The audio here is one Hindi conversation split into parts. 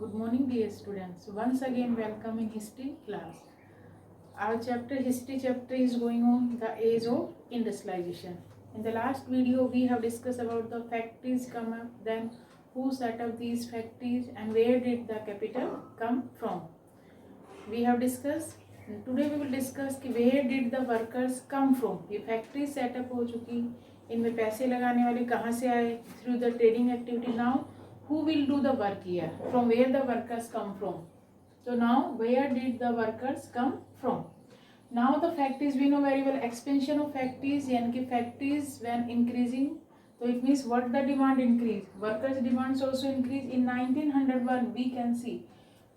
Good morning, dear students. Once again, welcome in history class. Our history chapter is going on the age of industrialization. In the last video, we have discussed about the factories come up, then who set up these factories and where did the capital come from. We have discussed. Today we will discuss कि where did the workers come from. ये फैक्ट्री सेटअप हो चुकी, इनमें पैसे लगाने वाले कहाँ से आए, through the trading activity. Now who will do the work here, from where the workers come from. So now where did the workers come from. Now the factories, we know very well, expansion of factories यानी कि factories when increasing, so it means what the demand increase, workers demands also increase. In 1901 we can see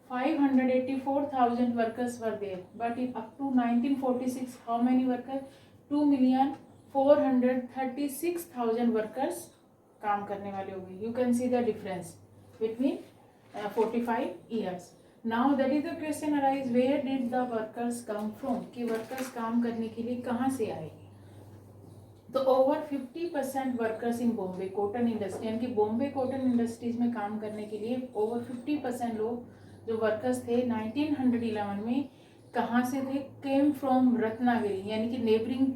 584,000 workers were there, but in up to 1946 how many workers, 2,436,000 workers काम करने वाले हो गए. You can see the difference between 45 years. Now that is the question arise, where did the workers come from, कि workers काम करने के लिए कहाँ से आए. तो over 50% workers in Bombay cotton industry, यानी कि बॉम्बे कॉटन इंडस्ट्रीज में काम करने के लिए ओवर 50% लोग जो वर्कर्स थे 1911 में कहाँ से थे, केम फ्रॉम रत्नागिरी, यानी कि नेबरिंग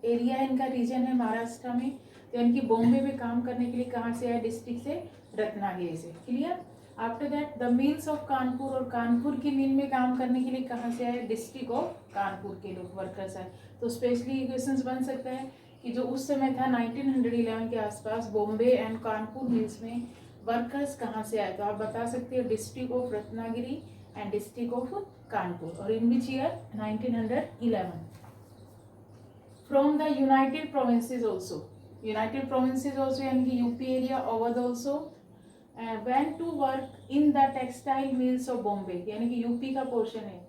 एरिया इनका रीजन है महाराष्ट्र में. तो यानी कि बॉम्बे में काम करने के लिए कहाँ से आए, डिस्ट्रिक्ट से रत्नागिरी से. Clear. After that the mills of Kanpur, और कानपुर की मिल में काम करने के लिए कहाँ से आए, डिस्ट्रिक्ट ऑफ कानपुर के लोग वर्कर्स आए. तो स्पेशली क्वेश्चन बन सकता है कि जो उस समय था 1911 के आसपास बॉम्बे एंड कानपुर मिल्स में वर्कर्स कहाँ से आए. तो आप बता सकते हो district of Ratnagiri and district of Kanpur. और in which year 1911. From the United Provinces also, United Provinces also यानी कि UP area, Awadh also went to work in the textile mills of Bombay, यानी कि यूपी का पोर्शन है.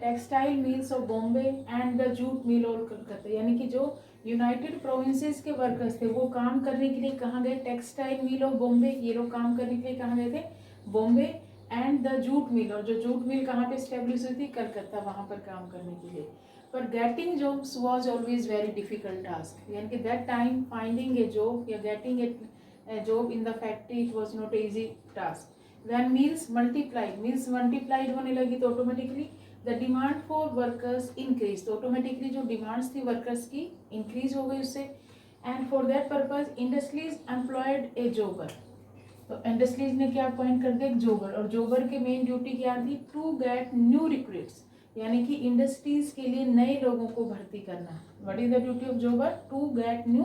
Textile mills of Bombay and the jute mill और कलकत्ता, यानी कि जो यूनाइटेड प्रोविंसेस के वर्कर्स थे वो काम करने के लिए कहाँ गए, टेक्सटाइल मिल ऑफ बॉम्बे, ये लोग काम करने के लिए कहाँ गए थे, Bombay. And the jute mill, और जो जूट मिल कहाँ पे स्टेब्लिश हुई थी, कलकत्ता, वहाँ पर काम करने के लिए. पर getting jobs was always very difficult task, यानी कि that time finding a job या getting a job in the factory it was not an easy task. When mills multiplied होने लगी तो automatically the demand for workers increased. तो automatically जो demands थी workers की increase हो गई उससे. And for that purpose industries employed a jobber. तो इंडस्ट्रीज ने क्या अपॉइंट कर दिया, एक जोबर. और जोबर के मेन ड्यूटी क्या थी, टू गेट न्यू रिक्रूट्स, यानी कि इंडस्ट्रीज के लिए नए लोगों को भर्ती करना. What is the duty of jobber, to get new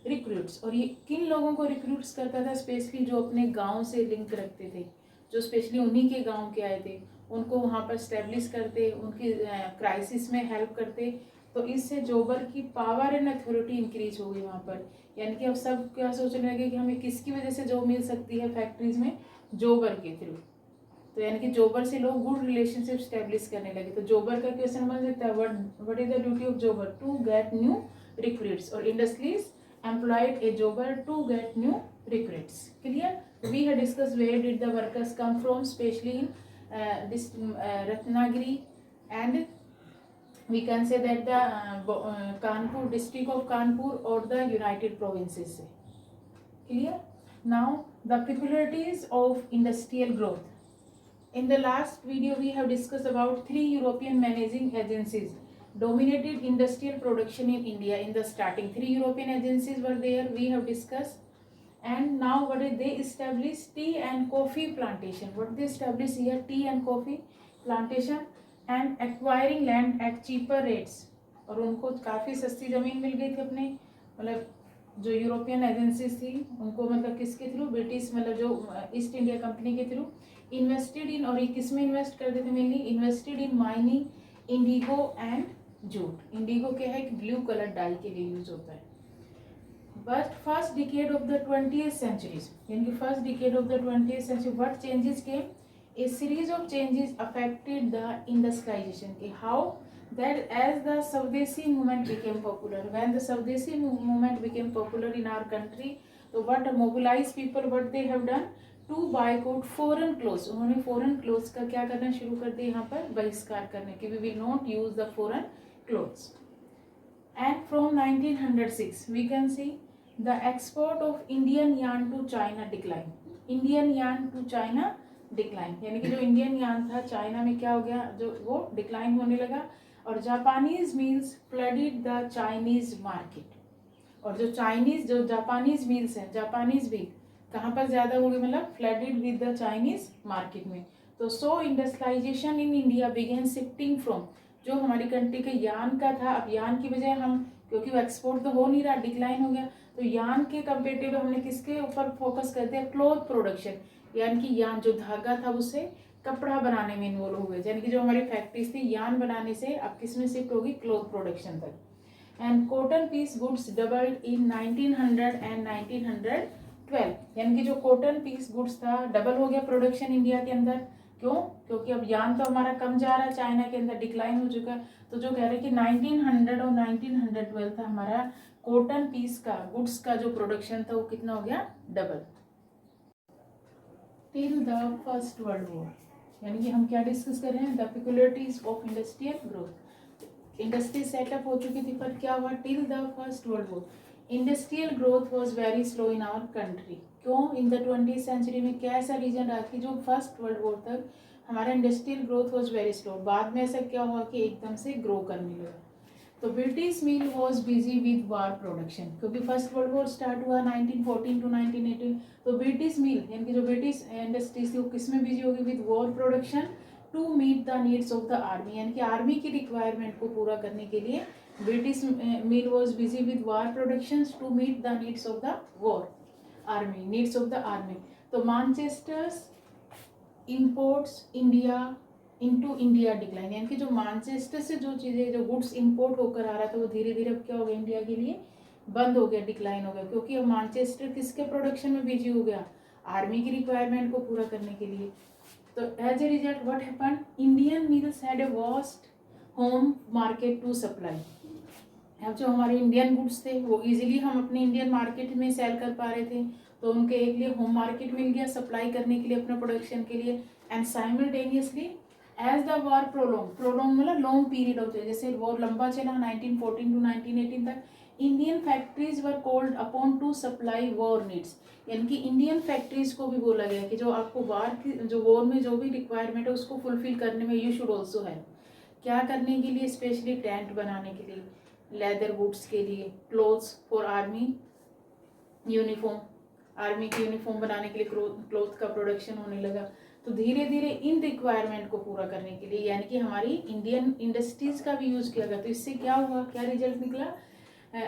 recruits. और ये किन लोगों को रिक्रूट्स करता था, स्पेशली जो अपने गांव से लिंक रखते थे, जो स्पेशली उन्हीं के गांव के आए थे, उनको वहाँ पर स्टेब्लिश करते, उनकी क्राइसिस में हेल्प करते. तो इससे जोबर की पावर एंड अथॉरिटी इंक्रीज हो गई वहाँ पर. यानी कि अब सब क्या सोचने लगे कि हमें किसकी वजह से जॉब मिल सकती है फैक्ट्रीज में, जोबर के थ्रू. तो यानी कि जोबर से लोग गुड रिलेशनशिप स्टेब्लिश करने लगे. तो जोबर का क्वेश्चन बन सकता है, what is the duty of jobber, to get new recruits. और industries employed a jobber to get new recruits. Clear. We have discussed where did the workers come from, especially in this Ratnagiri, and we can say that the Kanpur, district of Kanpur, or the United Provinces. Clear. Now the peculiarities of industrial growth. In the last video we have discussed about 3 European managing agencies dominated industrial production in India in the starting. 3 European agencies were there, we have discussed. And now what did they establish, tea and coffee plantation. What they established here, tea and coffee plantation, and acquiring land at cheaper rates. और उनको काफ़ी सस्ती ज़मीन मिल गई थी अपने, मतलब जो यूरोपियन एजेंसीज थी उनको, मतलब किसके थ्रू, ब्रिटिश, मतलब जो ईस्ट इंडिया कंपनी के थ्रू. इन्वेस्टेड इन, और ये किस में इन्वेस्ट करते थे mainly, invested in mining, Indigo and jute. Indigo क्या है, ब्लू कलर डाई के लिए यूज होता है. But first decade of the 20th century, यानी कि first decade of the 20th century, what changes came, a series of changes affected the industrialisation. कि how that as the Swadeshi movement became popular, when the Swadeshi movement became popular in our country, so what mobilized people, what they have done, to boycott foreign clothes. उन्होंने foreign clothes का क्या करना शुरू कर दिया, यहाँ पर बहिष्कार करने की, we will not use the foreign clothes. And from 1906 we can see the export of Indian yarn to China decline. Indian yarn to China decline, यानी कि जो इंडियन यान था चाइना में क्या हो गया, जो वो डिक्लाइन होने लगा। और Japanese meals flooded the Chinese market, और जो चाइनीज जो जापानीज मील्स हैं, जापानीज भी कहाँ पर ज़्यादा हो गए, मतलब flooded with the Chinese market में। तो so industrialisation in India began shifting from, जो हमारी कंट्री के यान का था, अब यान की बजाय हम, क्योंकि वो एक्सपोर्ट तो हो नहीं रहा, डिक्लाइन हो गया, तो यान के कंपेरेटिव हमने किसके ऊपर फोकस कर दिया, क्लॉथ प्रोडक्शन, यानी कि यान जो धागा था उससे कपड़ा बनाने में इन्वॉल्व हुए, यानी कि जो हमारी फैक्ट्रीज थी यान बनाने से अब किस में शिफ्ट होगी, क्लॉथ प्रोडक्शन तक। And cotton piece goods doubled in 1900 and 1912, यानी कि जो कॉटन पीस गुड्स था डबल हो गया प्रोडक्शन इंडिया के अंदर। क्यों? क्योंकि अब यान तो हमारा कम जा रहा है, चाइना के अंदर डिक्लाइन हो चुका है। तो जो कह रहे हैं कि 1900 और 1912 था हमारा कॉटन पीस का गुड्स का जो प्रोडक्शन था वो कितना हो गया, double. Till the first world war, यानी कि हम क्या डिस्कस कर रहे हैं, the peculiarities of industrial growth. Industry setup हो चुकी थी, पर क्या हुआ, till the first world war industrial growth was very slow in our country. क्यों? इन द 20th सेंचुरी में क्या ऐसा रीजन रहा कि जो फर्स्ट वर्ल्ड वॉर तक हमारा industrial growth was very slow, बाद में ऐसा क्या हुआ कि एकदम से ग्रो करने लगा। तो British mill was busy with war production, क्योंकि फर्स्ट वर्ल्ड वॉर स्टार्ट हुआ 1914 टू 1918, तो ब्रिटिश मिल यानी कि जो ब्रिटिश इंडस्ट्रीज थी वो किस में बिजी होगी, with war production to meet the needs of the army, यानी कि आर्मी की रिक्वायरमेंट को पूरा करने के लिए British mill was busy with war production to meet the needs of the war army, needs of the army. तो Manchester's imports India into India decline, यानी कि जो मानचेस्टर से जो चीज़ें जो गुड्स इंपोर्ट होकर आ रहा था वो धीरे धीरे अब क्या हो गया, इंडिया के लिए बंद हो गया, डिक्लाइन हो गया, क्योंकि अब मानचेस्टर किसके प्रोडक्शन में बिजी हो गया, आर्मी की रिक्वायरमेंट को पूरा करने के लिए। तो as a result what happened, Indian mills had a vast home market to supply. अब जो हमारे इंडियन गुड्स थे वो इजीली हम अपने इंडियन मार्केट में सेल कर पा रहे थे, तो उनके एक लिए होम मार्केट मिल गया सप्लाई करने के लिए, अपने प्रोडक्शन के लिए। And simultaneously as the war prolong मतलब लॉन्ग पीरियड होते हैं, जैसे वॉर लंबा चला 1914 टू 1918 तक, Indian factories were called upon two supply war needs, यानी कि इंडियन फैक्ट्रीज को भी बोला गया कि जो आपको वार की जो वॉर में जो भी रिक्वायरमेंट है उसको फुलफिल करने में यू शुड ऑल्सो है, क्या करने के लिए, स्पेशली टेंट बनाने के लिए, लेदर गुड्स के लिए, clothes for army uniform, army की यूनिफॉर्म बनाने के लिए क्लोथ का प्रोडक्शन होने लगा। तो धीरे धीरे इन रिक्वायरमेंट को पूरा करने के लिए यानी कि हमारी इंडियन इंडस्ट्रीज का भी यूज किया गया। तो इससे क्या हुआ, क्या रिजल्ट निकला,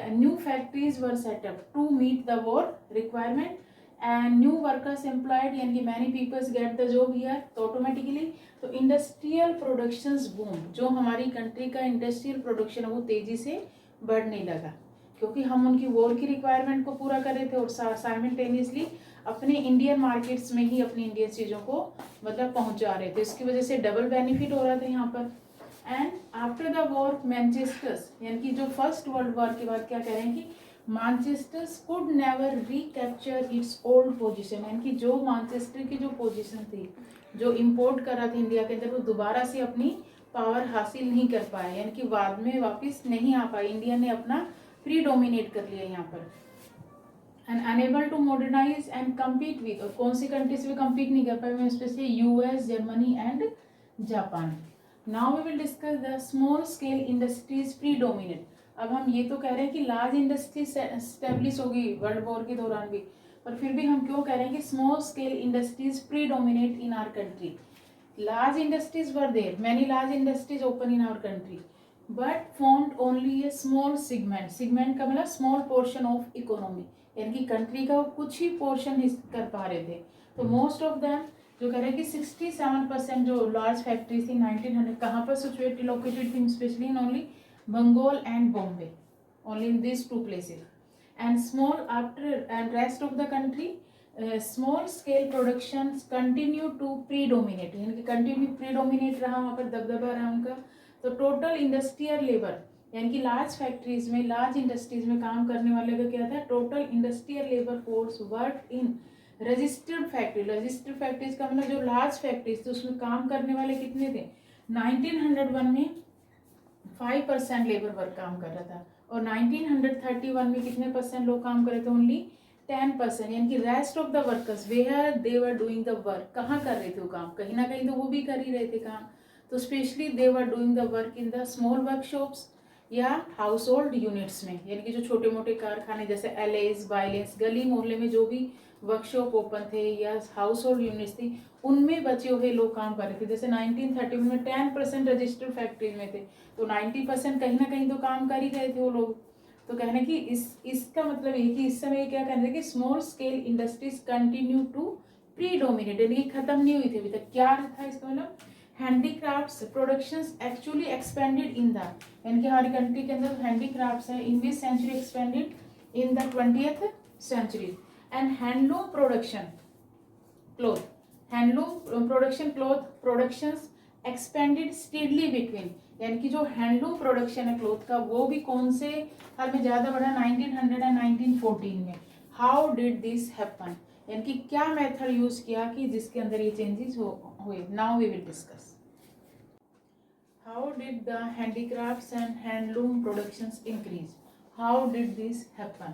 new factories were set up to meet the war requirement and new workers employed, यानी कि many peoples get the job here. तो ऑटोमेटिकली तो इंडस्ट्रियल प्रोडक्शंस बूम, जो हमारी कंट्री का इंडस्ट्रियल प्रोडक्शन है वो तेजी से बढ़ने लगा, क्योंकि हम उनकी वॉर की रिक्वायरमेंट को पूरा कर रहे थे और साइमल्टेनियसली अपने इंडियन मार्केट्स में ही अपनी इंडियन चीज़ों को मतलब पहुंचा रहे थे। इसकी वजह से डबल बेनिफिट हो रहा था यहाँ पर। एंड आफ्टर द वॉर मैनचेस्टर्स, यानी कि जो फर्स्ट वर्ल्ड वॉर के बाद क्या कह रहे हैं कि Manchester's could never recapture its old position, यानी कि जो मानचेस्टर की जो पोजीशन थी जो इंपोर्ट कर रहा था इंडिया के अंदर, वो दोबारा से अपनी पावर हासिल नहीं कर पाए, यानी कि बाद में वापस नहीं आ पाए, इंडिया ने अपना प्री डोमिनेट कर लिया यहाँ पर। And unable to modernise and compete with, और कौन सी कंट्रीज में कम्पीट नहीं कर पाए, specially US, Germany and Japan. Now we will discuss the small scale industries predominate. अब हम ये तो कह रहे हैं कि लार्ज इंडस्ट्री स्टेब्लिश होगी वर्ल्ड वॉर के दौरान भी, पर फिर भी हम क्यों कह रहे हैं कि small scale industries predominate in our country. Large industries were there, many large industries open in our country, but formed only a small segment, segment का मतलब small portion of economy, यानी कि कंट्री का कुछ ही पोर्शन कर पा रहे थे। तो मोस्ट ऑफ दैम जो कह रहे हैं कि 67% जो लार्ज फैक्ट्रीज थी 1900 कहाँ पर सिचुएटेड लोकेटेड थी, specially in only Bengal and Bombay, only in this two places. And small after and rest of the country small scale production continue to predominate, यानी कि कंटिन्यू प्रीडोमिनेट रहा, वहाँ पर दबदबा रहा उनका। तो टोटल इंडस्ट्रियल लेबर, यानी कि लार्ज फैक्ट्रीज में लार्ज इंडस्ट्रीज में काम करने वाले का क्या था, total industrial labour force work in registered factory, registered factories का मतलब जो लार्ज फैक्ट्रीज थे उसमें काम करने वाले कितने थे, 1901 में 5% लेबर वर्क काम कर रहा था, और 1931 में कितने परसेंट लोग काम कर रहे थे, ओनली 10% यानी कि rest of the workers where they were doing the work, कहाँ कर रहे थे वो काम, कहीं ना कहीं तो वो भी कर ही रहे थे काम, तो specially they were doing the work in the small workshops या हाउस होल्ड यूनिट्स में, यानी कि जो छोटे मोटे कारखाने जैसे एलेस बाइलेस गली मोहल्ले में जो भी वर्कशॉप ओपन थे या हाउस होल्ड यूनिट्स थी उनमें बचे हुए लोग काम कर रहे थे। जैसे 1930 में 10% रजिस्टर्ड फैक्ट्रीज में थे, तो 90% कहीं ना कहीं तो काम कर ही रहे थे वो लोग। तो कहने की इसका मतलब ये कि इस समय क्या कहने कि small scale industries continue to predominate, यानी कि खत्म नहीं हुई थी अभी तक। क्या था इसका मतलब, handicrafts productions actually expanded in the, यानी कि हमारी कंट्री के अंदर हैंडीक्राफ्ट्स है in which century expanded in the 20th century. And handloom production cloth, handloom production cloth productions expanded steadily between, यानी कि जो हैंडलूम प्रोडक्शन है क्लॉथ का वो भी कौन से साल में ज़्यादा बढ़ा, 1900 एंड 1914 में। हाउ डिड दिस हैपन, यानी कि क्या मेथड यूज किया कि जिसके अंदर ये चेंजेस हुए। Now we will discuss how did the handicrafts and handloom productions increase, how did this happen,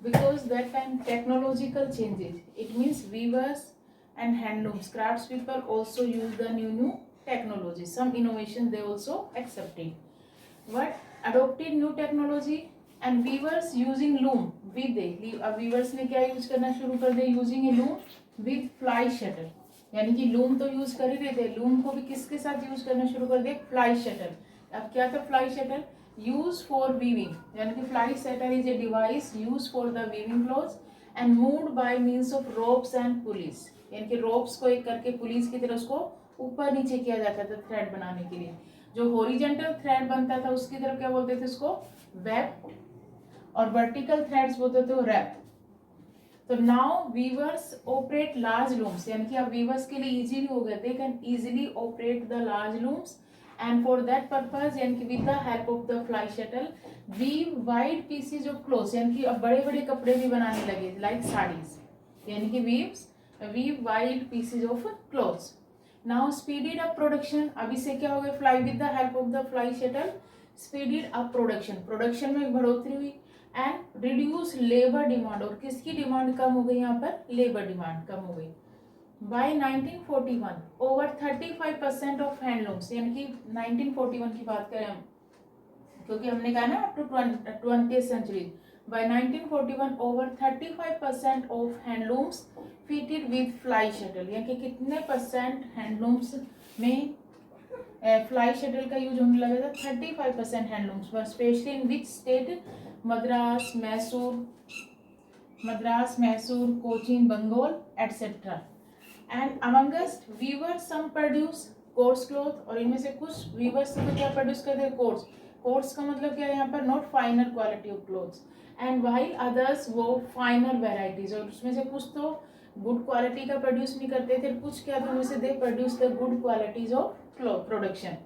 because that time technological changes, it means weavers and handlooms crafts people also use the new technology, some innovations they also accepted but adopted new technology and weavers using loom with the weavers ने क्या यूज करना शुरू कर दिया, using a loom with fly shuttle, यानी कि लूम तो यूज कर ही रहे थे, लूम को भी किसके साथ यूज करना शुरू कर दिया, फ्लाई शटल। अब क्या था fly shuttle, use for weaving, यानी कि fly shuttle is a device use for the weaving clothes and moved by means of ropes and police, यानी कि रोप्स को एक करके पुलिस की तरह उसको ऊपर नीचे किया जाता था थ्रेड बनाने के लिए। जो हॉरिजेंटल थ्रेड बनता था उसकी तरफ क्या बोलते थे उसको, वेब, और वर्टिकल थ्रेड्स बोलते थे रैप। तो now weavers operate large looms, यानी कि अब वीवर्स के लिए इजीली हो गए, they can easily operate the large looms and for that purpose, यानी कि with the help of the fly shuttle weave wide pieces of cloths, यानी कि अब बड़े बड़े कपड़े भी बनाने लगे लाइक साड़ीज, यानी कि weave wide pieces of cloths. Now speeded up production, अभी से क्या हो गया, fly with the help of the fly shuttle speeded up production, production में बढ़ोतरी हुई एंड रिड्यूस लेबर डिमांड, और किसकी डिमांड कम हो गई, यहाँ पर लेबर डिमांड कम हो गई। बाय 1941 ओवर 35% ऑफ हैंडलूम्स, यानी कि 1941 की बात करें हम, क्योंकि हमने कहा ना up to 20th century, by 1941 over 35% of handlooms fitted with fly shuttle, यानी कि कितने परसेंट हैंडलूम्स में फ्लाई शटल का यूज होने लगा था, 35% हैंडलूम्स पर, specially in which state, Madras, Mysore, Cochin, Bengal etcetera. And amongst weavers some produce coarse cloth, और इनमें से कुछ वीवर्स तो क्या प्रोड्यूस करते हैं, कोर्स का मतलब क्या है यहाँ पर, not फाइनर quality of clothes, and while others वो फाइनर वेराइटीज, और उसमें से कुछ तो गुड क्वालिटी का प्रोड्यूस नहीं करते थे, कुछ क्या था उनमें से they produce the good qualities of cloth production.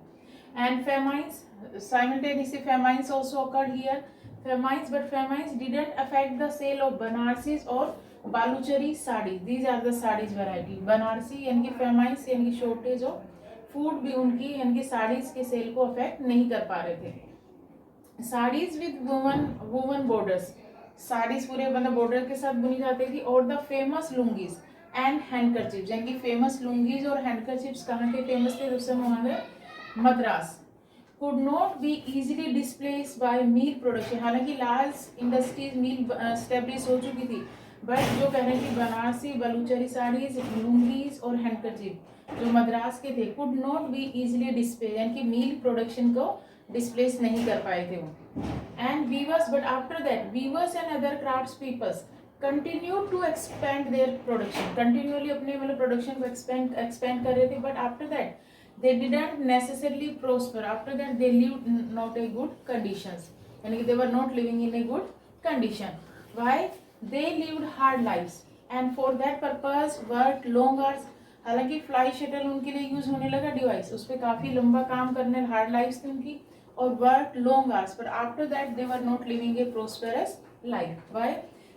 And famines, simultaneously famines also occurred here, but famines didn't affect the sale of Banarsis or Baluchari sarees, these are the sarees variety। Banarasi यानी कि famines यानी कि शॉर्टेज ऑफ फूड भी उनकी यानी कि साड़ीज के सेल को अफेक्ट नहीं कर पा रहे थे। Saris with woven borders, saris पूरे मतलब बॉर्डर के साथ बुनी जाती थी, और द फेमस लुंगीज एंड हैंडकरचिप्स, यानी कि फेमस लुंगीज और हैंडकरचिप्स कहाँ के फेमस थे उस समय, वहाँ Madras. could not be easily displaced by meal production, हालांकि लार्ज इंडस्ट्रीज मील स्टेब्लिश हो चुकी थी, बट जो कह रहे थे बनारसी, बलूचरी साड़ीज, लुंगीज और हैंडकरचीफ जो मद्रास के थे, could not be easily display, यानी कि मील प्रोडक्शन को डिस्प्लेस नहीं कर पाए थे वो। And weavers, but after that weavers and other crafts peoples continue to expand their production, continuously अपने मतलब प्रोडक्शन को एक्सपेंड कर रहे थे, but after that they didn't necessarily prosper, after that they lived not a good conditions, यानी कि they were not living in a good condition, why they lived hard lives and for that purpose worked long hours, हालांकि फ्लाई शटल उनके लिए यूज होने लगा डिवाइस, उस पर काफी लंबा काम करने, हार्ड लाइफ थी उनकी, और work long hours, but after that they were not living a prosperous life, why,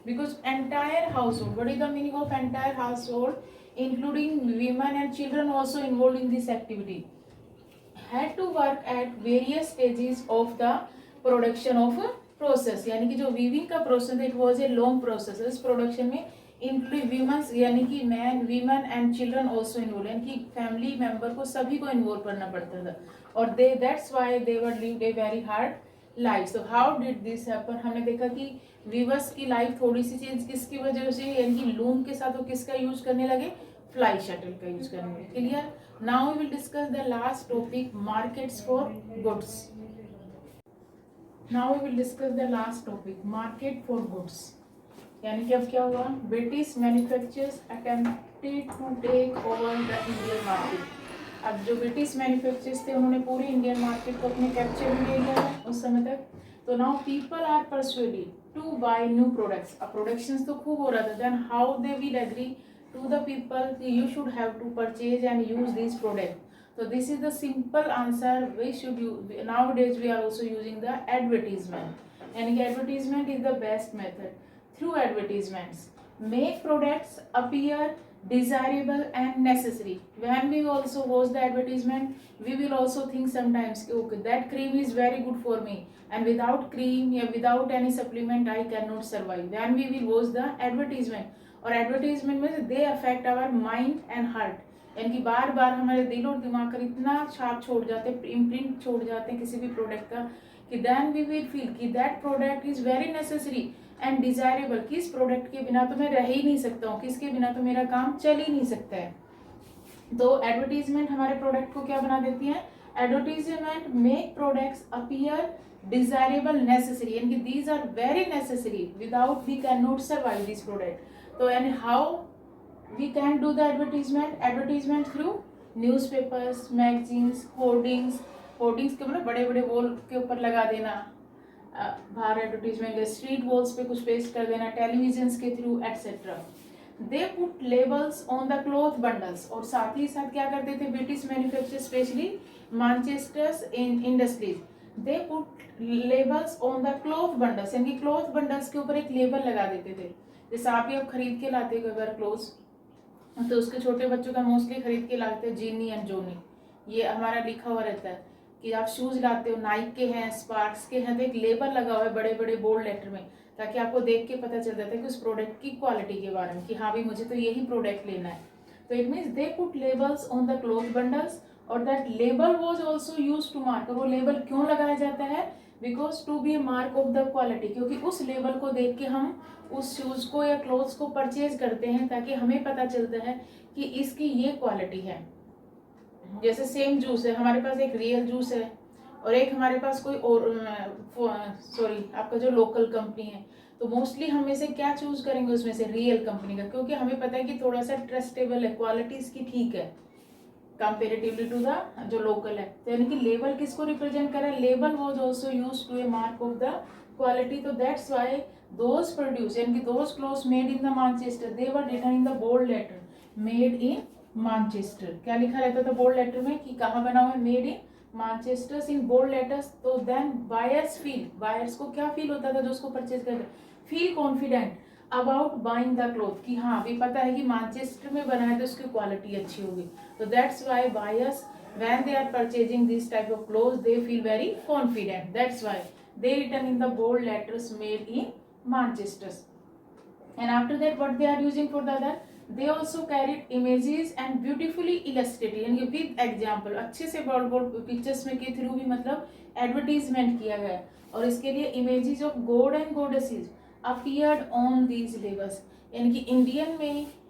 because entire household, what is the meaning of entire household, including women and children also involved in this activity, had to work at various stages of the production of process, यानी कि जो वीविंग का process it was a long process. इस प्रोडक्शन में इंक्लूडिंग वीमेंस यानी कि man women and children also involve, यानी कि फैमिली मेंबर को सभी को इन्वॉल्व करना पड़ता था और they that's why they were lived a very hard life. So how did this happen, हमने देखा कि वीवर्स की लाइफ थोड़ी सी चेंज किसकी वजह से, यानी कि लूम के साथ वो किसका यूज करने लगे, फ्लाई शटल का यूज करने लगे। Clear. Now we will discuss the last topic, markets for goods. Now we will discuss the last topic, market for goods. यानी कि अब क्या हुआ, British manufacturers attempted to take over the Indian market. अब जो ब्रिटिश मैन्युफैक्चरर्स थे उन्होंने पूरी इंडियन मार्केट को अपने कैप्चर में ले लिया है उस समय तक। तो now people are persuaded to buy new products. अब प्रोडक्शंस तो खूब हो रहा था, then how they will agree to the people you should have to purchase and use this product. So this is the simple answer we should use. Nowadays we are also using the advertisement, and advertisement is the best method. Through advertisements make products appear desirable and necessary. When we also watch the advertisement we will also think sometimes okay that cream is very good for me and without cream or without any supplement I cannot survive. When we will watch the advertisement, और advertisement में they affect our mind and heart, यानी कि बार बार हमारे दिल और दिमाग पर इतना छाप छोड़ जाते हैं, इम्प्रिंट छोड़ जाते हैं किसी भी प्रोडक्ट का कि देन वी विल फील कि that product is very necessary and desirable, कि इस प्रोडक्ट के बिना तो मैं रह ही नहीं सकता हूँ, किसके बिना तो मेरा काम चल ही नहीं सकता है। तो एडवर्टीजमेंट हमारे प्रोडक्ट को क्या बना देती है, advertisement make products appear desirable necessary, यानी कि these are very necessary without we can not survive this product. तो यानी how we can do the advertisement through newspapers, magazines, hoardings के मतलब बड़े बड़े वॉल के ऊपर लगा देना, बाहर एडवर्टीजमेंट, स्ट्रीट वॉल्स पे कुछ पेस्ट कर देना, टेलीविजन के through et cetera. They put labels on the cloth bundles, और साथ ही साथ क्या करते थे British manufacture specially Manchester's industries, they put labels on the cloth bundles, यानी कि क्लॉथ बंडल्स के ऊपर एक लेबल लगा देते थे। जैसे आप ही अब खरीद के लाते हो अगर क्लोथ्स, तो उसके छोटे बच्चों का मोस्टली खरीद के लाते हैं जीनी एंड जोनी, ये हमारा लिखा हुआ रहता है कि आप शूज लाते हो नाइक के हैं, स्पार्क्स के हैं, तो एक लेबल लगा हुआ है बड़े बड़े बोल्ड लेटर में, ताकि आपको देख के पता चल जाता है कि उस प्रोडक्ट की क्वालिटी के बारे में कि हाँ भाई मुझे तो यही प्रोडक्ट लेना है। तो it means they put labels on the cloth bundles, और that label was also used to mark. और वो लेबल क्यों लगाया जाता है, because to be a mark of the quality, क्योंकि उस लेबल को देख के हम उस शूज को या क्लोथ्स को परचेज करते हैं, ताकि हमें पता चलता है कि इसकी ये क्वालिटी है। जैसे सेम जूस है, हमारे पास एक रियल जूस है और एक हमारे पास कोई और आपका जो लोकल कंपनी है, तो मोस्टली हम में से क्या चूज करेंगे उसमें से, रियल कंपनी का, क्योंकि हमें पता है कि थोड़ा सा ट्रस्टेबल है, क्वालिटी इसकी ठीक है कंपेरेटिवली टू द जो लोकल है। तो यानी कि लेबल किसको रिप्रेजेंट कर रहा है, label was also used to a mark of the quality. तो दैट्स व्हाई दोज प्रोड्यूस, यानी कि those cloths made in the Manchester, they were written in the bold letter made in Manchester. क्या लिखा रहता था बोल्ड लेटर में कि कहाँ बना हुआ है, made in Manchester in bold letters. तो देन बायर्स फील, बायर्स को क्या फील होता था जो उसको परचेज करते, feel confident about buying the cloth, कि हाँ अभी पता है कि मैनचेस्टर में बना है तो उसकी क्वालिटी अच्छी होगी। तो that's why buyers when they are purchasing this type of clothes they feel very confident, that's why they written in the bold letters made in Manchester. And after that what they are using for the other, they also carried images and beautifully illustrated, यानी with example, अच्छे से बोल्ड बोल्ड पिक्चर्स में के थ्रू भी मतलब एडवर्टीजमेंट किया गया। और इसके लिए images of god and goddesses appeared on these labels, यानी कि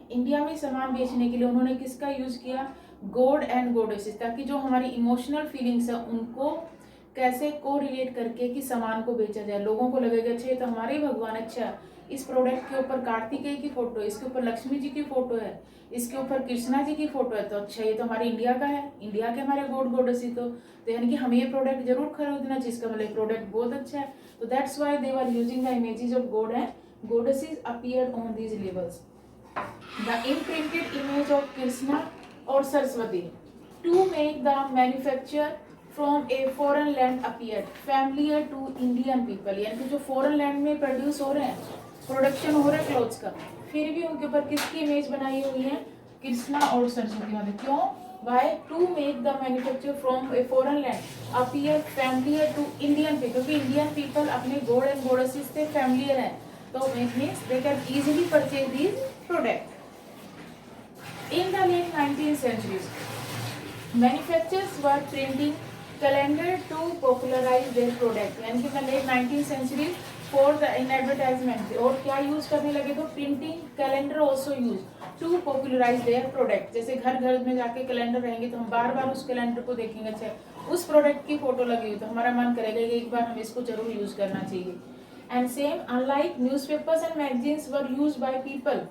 इंडिया में सामान बेचने के लिए उन्होंने किसका यूज किया, गॉड एंड गॉडेसेस, ताकि जो हमारी इमोशनल फीलिंग्स है उनको कैसे को रिलेट करके कि सामान को बेचा जाए, लोगों को लगेगा अच्छा ये तो हमारे ही भगवान, अच्छा इस प्रोडक्ट के ऊपर कार्तिकेय की फोटो है, इसके ऊपर लक्ष्मी जी की फोटो है, इसके ऊपर कृष्णा जी की फोटो है, तो अच्छा ये तो हमारे इंडिया का है, इंडिया के हमारे गॉड गॉडेसी, तो यानी कि हमें ये प्रोडक्ट जरूर खरीदना चाहिए, इसका मतलब प्रोडक्ट बहुत अच्छा है। तो that's why they were using the images of god and goddesses appeared on these labels. The imprinted image of Krishna और Saraswati to make the manufacture from a foreign land appeared familiar to Indian people, यानी कि जो फॉरेन लैंड में प्रोड्यूस हो रहे हैं, प्रोडक्शन हो रहा है क्लोथ्स का, फिर भी उनके ऊपर किसकी इमेज बनाई हुई है, कृष्णा और सरस्वती माता। क्यों, Why? To make the manufacture from a foreign land appear familiar to Indian people. क्योंकि Indian people अपने god and goddesses से familiar हैं, तो it means they can easily purchase these products. In the late 19th century, manufacturers were printing calendar to popularize their product. यानी कि the late 19th century for the in advertisement और क्या यूज करने लगे, तो printing calendar also use to popularise their product. जैसे घर घर में जाके कैलेंडर रहेंगे तो हम बार बार उस कैलेंडर को देखेंगे, अच्छा उस प्रोडक्ट की फोटो लगी हुई तो हमारा मन करेगा कि एक बार हम इसको जरूर यूज करना चाहिए. And same unlike newspapers and magazines were used by people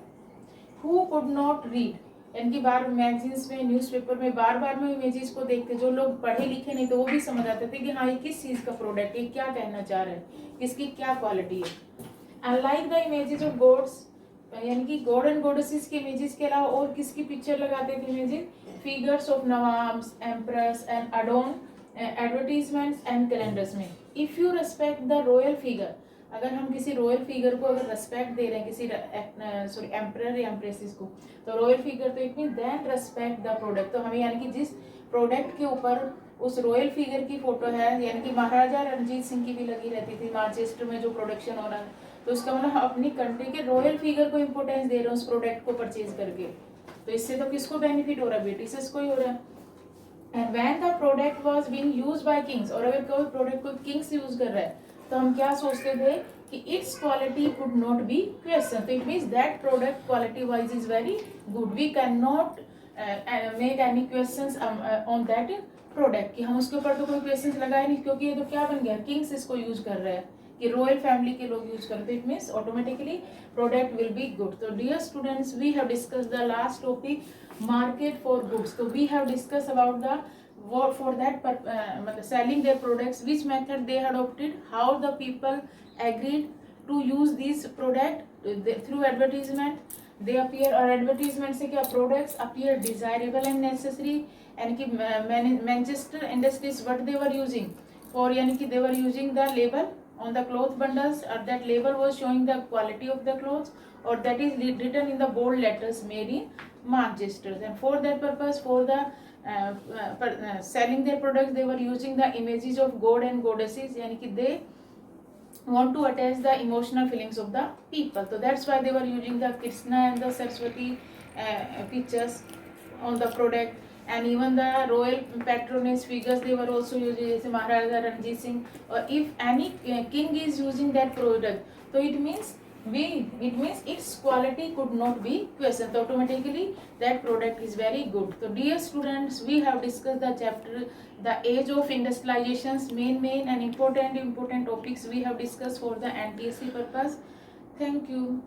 who could not read. यानी कि बार मैगजीन्स में न्यूज़पेपर में बार बार में इमेजेस को देखते, जो लोग पढ़े लिखे नहीं तो वो भी समझ आते थे कि हाँ ये किस चीज़ का प्रोडक्ट है, क्या कहना चाह रहे हैं, इसकी क्या क्वालिटी है. Unlike the images of gods, यानी कि गॉड एंड गॉडेसेस के इमेजेस के अलावा और किसकी पिक्चर लगाते थे images, figures of nawabs, empress and adorned advertisements and calendars में. If you respect the royal figure, अगर हम किसी रॉयल फिगर को अगर रेस्पेक्ट दे रहे हैं किसी सॉरी एम्परर या एम्प्रेसिस को, तो रॉयल फिगर तो it mean then respect the product. तो हमें यानी कि जिस प्रोडक्ट के ऊपर उस रॉयल फिगर की फोटो है, यानी कि महाराजा रणजीत सिंह की भी लगी रहती थी मैनचेस्टर में जो प्रोडक्शन हो रहा है, तो उसका मतलब हम अपनी कंट्री के रॉयल फिगर को इंपॉर्टेंस दे रहे हैं उस प्रोडक्ट को परचेज करके. तो इससे तो किसको बेनिफिट हो रहा है, ब्रिटिशर्स को ही हो रहा है. And when the product was being used by Kings, और अगर कोई प्रोडक्ट को किंग्स यूज कर रहा है तो हम क्या सोचते थे कि its quality could not be question. तो it means that product quality wise is very good, we can not make any questions on that product, कि हम उसके ऊपर तो कोई क्वेश्चंस लगाए नहीं, क्योंकि ये तो क्या बन गया, किंग्स इसको यूज कर रहे हैं, कि रॉयल फैमिली के लोग यूज करते हैं. It means automatically product will be good. तो dear students, we have discuss the last topic market for goods. तो we have discuss about the what for that selling their products, which method they had adopted, how the people agreed to use this product through advertisement. They appear, और advertisement से क्या products appear desirable and necessary. यानी कि Manchester Industries what they were using for, यानी कि they were using the label on the cloth bundles, or that label was showing the quality of the clothes, or that is written in the bold letters made in Manchester. And for that purpose, for the selling their products, they were using the images of god and goddesses, yani ki they want to attach the emotional feelings of the people. So that's why they were using the Krishna and the Saraswati pictures on the product. And even the royal patronage figures they were also using, जैसे महाराजा रणजीत सिंह. और if any king is using that product, so it means its quality could not be questioned. So automatically that product is very good. So dear students, we have discussed the chapter the age of industrializations, main and important topics we have discussed for the NTSC purpose. Thank you.